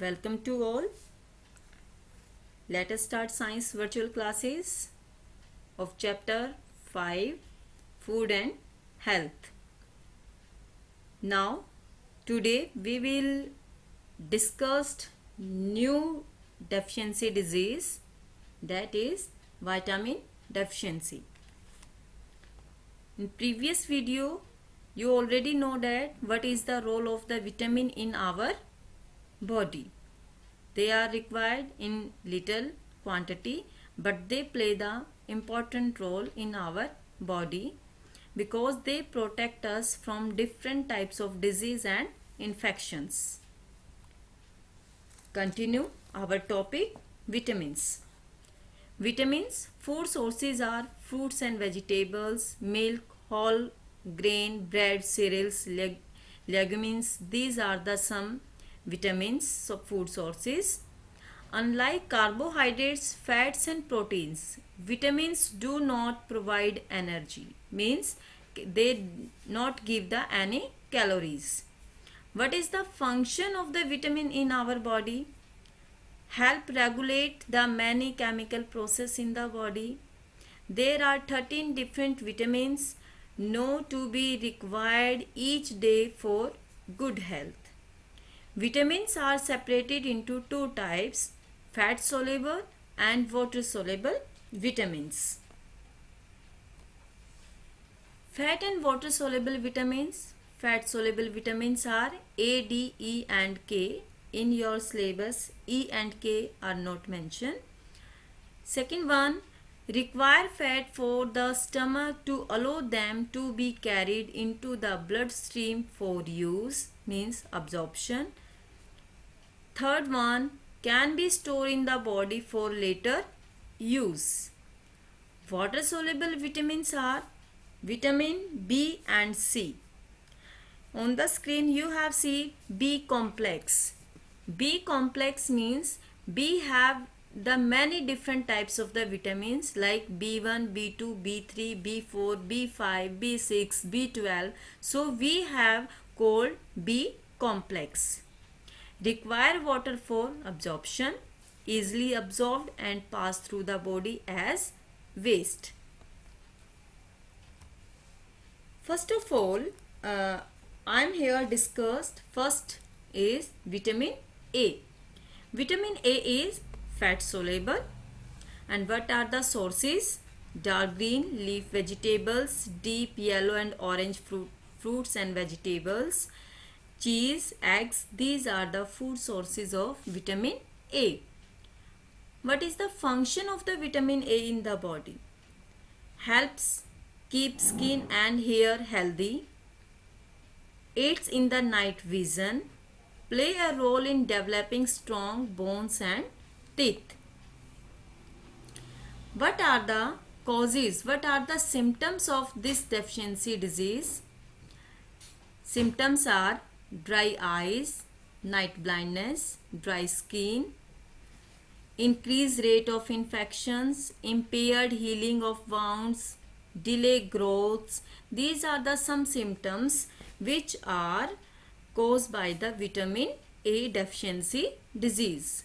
Welcome to all. Let us start science virtual classes of chapter 5 Food and Health. Now today we will discuss new deficiency disease, that is vitamin deficiency. In previous video you already know that what is the role of the vitamin in our body. They are required in little quantity, but they play the important role in our body because they protect us from different types of disease and infections. Continue our topic, vitamins. Vitamins, food sources are fruits and vegetables, milk, whole grain, bread, cereals, legumes. These are the some vitamins, so food sources. Unlike carbohydrates, fats and proteins, vitamins do not provide energy, means they not give the any calories. What is the function of the vitamin in our body? Help regulate the many chemical process in the body. There are 13 different vitamins known to be required each day for good health. Vitamins are separated into two types, fat soluble and water soluble vitamins. Fat and water soluble vitamins. Fat soluble vitamins are A, D, E and K. In your syllabus, E and K are not mentioned. Second one, require fat for the stomach to allow them to be carried into the bloodstream for use, means absorption. Third one, can be stored in the body for later use. Water soluble vitamins are vitamin B and C. On the screen you have seen B complex. B complex means B have the many different types of the vitamins like B1, B2, B3, B4, B5, B6, B12. So we have called B complex. Require water for absorption, easily absorbed and pass through the body as waste. First of all, I am here discussed. First is vitamin A. Vitamin A is fat soluble. And what are the sources? Dark green leaf vegetables, deep yellow and orange fruits and vegetables, cheese, eggs. These are the food sources of vitamin A. What is the function of the vitamin A in the body? Helps keep skin and hair healthy, aids in the night vision, play a role in developing strong bones and teeth. What are the causes? What are the symptoms of this deficiency disease? Symptoms are dry eyes, night blindness, dry skin, increased rate of infections, impaired healing of wounds, delay growths. These are the some symptoms which are caused by the vitamin A deficiency disease.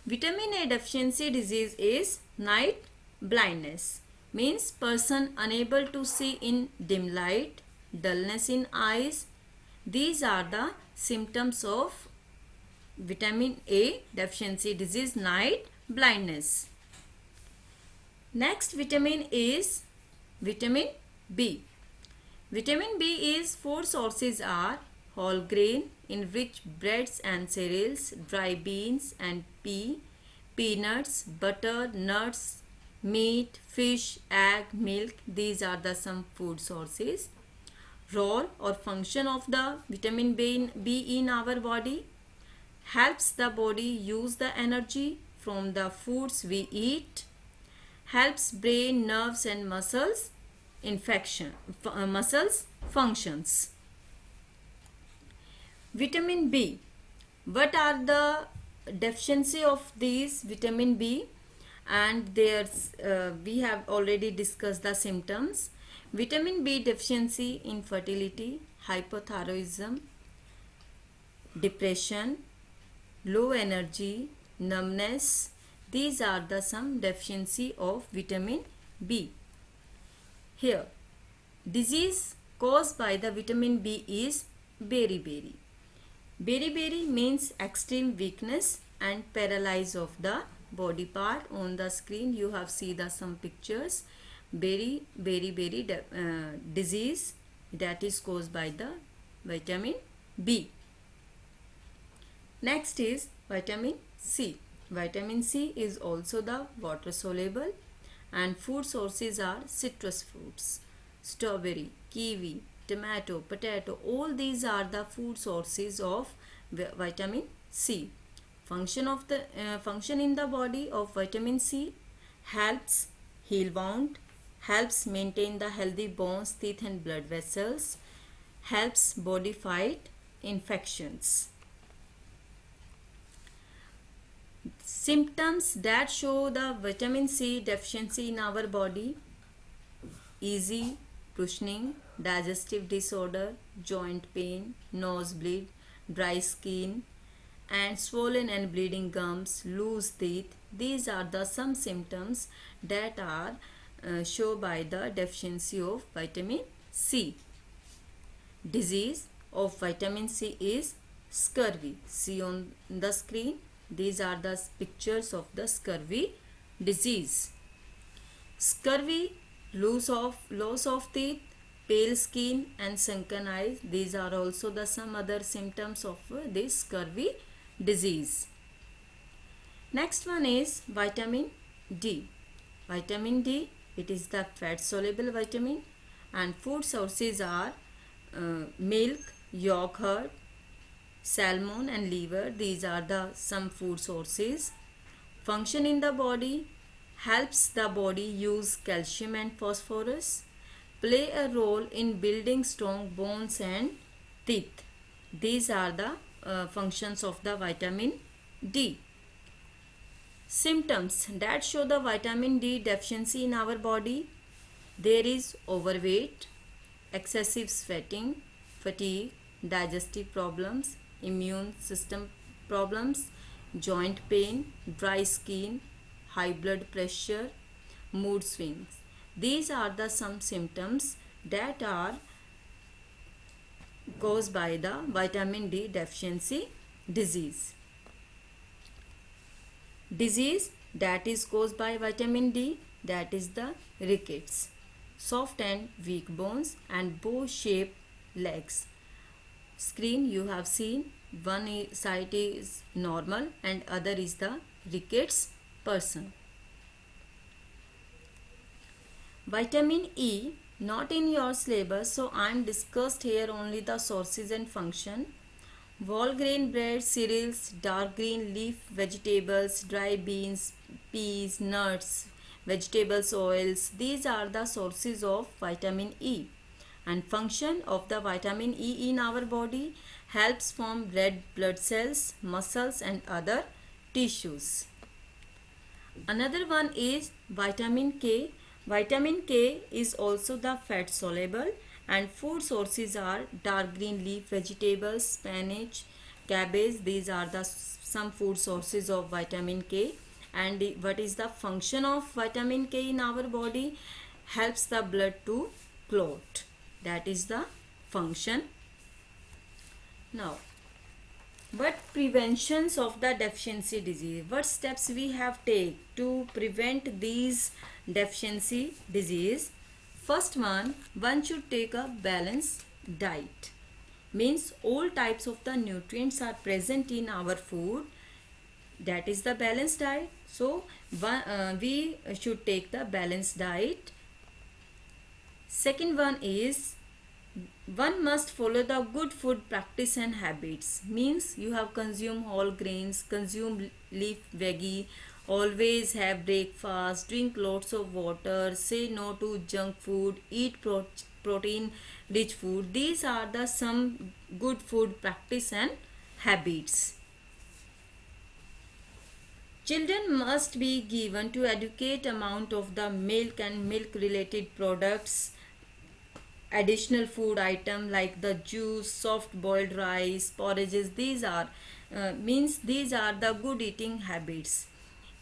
Vitamin A deficiency disease is night blindness, means person unable to see in dim light, dullness in eyes. These are the symptoms of vitamin A deficiency disease, night blindness. Next vitamin is vitamin B. Vitamin B is food sources are whole grain, enriched breads and cereals, dry beans and pea, peanuts, butter, nuts, meat, fish, egg, milk. These are the some food sources. Role or function of the vitamin B in our body: helps the body use the energy from the foods we eat, helps brain, nerves and muscles functions. Vitamin B. What are the deficiency of these vitamin B? And we have already discussed the symptoms. Vitamin B deficiency, infertility, hypothyroidism, depression, low energy, numbness. These are the some deficiency of vitamin B. Here, disease caused by the vitamin B is beriberi. Beriberi means extreme weakness and paralysis of the body part. On the screen you have seen the some pictures. Beriberi disease that is caused by the vitamin B. Next is vitamin C. Vitamin C is also the water soluble, and food sources are citrus fruits, strawberry, kiwi, tomato, potato. All these are the food sources of vitamin C. Function in the body of vitamin C: helps heal wound, helps maintain the healthy bones, teeth and blood vessels, helps body fight infections. Symptoms that show the vitamin C deficiency in our body: easy pruning, digestive disorder, joint pain, nosebleed, dry skin, and swollen and bleeding gums, loose teeth. These are the some symptoms that are shown by the deficiency of vitamin C. Disease of vitamin C is scurvy. See on the screen. These are the pictures of the scurvy disease. Scurvy, loss of teeth, pale skin and sunken eyes. These are also the some other symptoms of this scurvy disease. Next one is vitamin D. Vitamin D, it is the fat soluble vitamin, and food sources are milk, yogurt, salmon and liver. These are the some food sources. Function in the body: helps the body use calcium and phosphorus, play a role in building strong bones and teeth. These are the functions of the vitamin D. Symptoms that show the vitamin D deficiency in our body: there is overweight, excessive sweating, fatigue, digestive problems, immune system problems, joint pain, dry skin, high blood pressure, mood swings. These are the some symptoms that are caused by the vitamin D deficiency disease. Disease that is caused by vitamin D, that is the rickets, soft and weak bones and bow-shaped legs. Screen you have seen, one side is normal and other is the rickets person. Vitamin E, not in your syllabus, so I am discussed here only the sources and function. Whole grain bread, cereals, dark green leaf vegetables, dry beans, peas, nuts, vegetables, oils. These are the sources of vitamin E. And function of the vitamin E in our body: helps form red blood cells, muscles and other tissues. Another one is vitamin K. Vitamin K is also the fat soluble, and food sources are dark green leaf vegetables, spinach, cabbage. These are the some food sources of vitamin K. And what is the function of vitamin K in our body? Helps the blood to clot. That is the function. Now, what preventions of the deficiency disease? What steps we have take to prevent these deficiency disease? First one should take a balanced diet. Means all types of the nutrients are present in our food. That is the balanced diet. So we should take the balanced diet. Second one is, one must follow the good food practice and habits. Means you have consumed whole grains, consume leaf veggie, always have breakfast, drink lots of water, say no to junk food, eat protein rich food. These are the some good food practice and habits. Children must be given to adequate amount of the milk and milk related products, additional food item like the juice, soft boiled rice, porridges. These are means these are the good eating habits.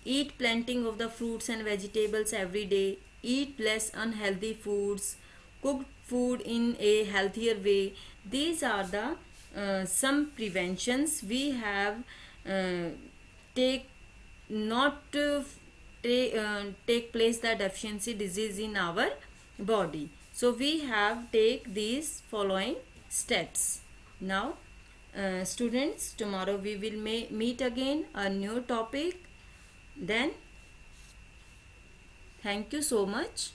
Eat plenty of the fruits and vegetables every day. Eat less unhealthy foods. Cook food in a healthier way. These are the some preventions we have take not take place the deficiency disease in our body. So we have take these following steps. Now students, tomorrow we will meet again a new topic. Then thank you so much.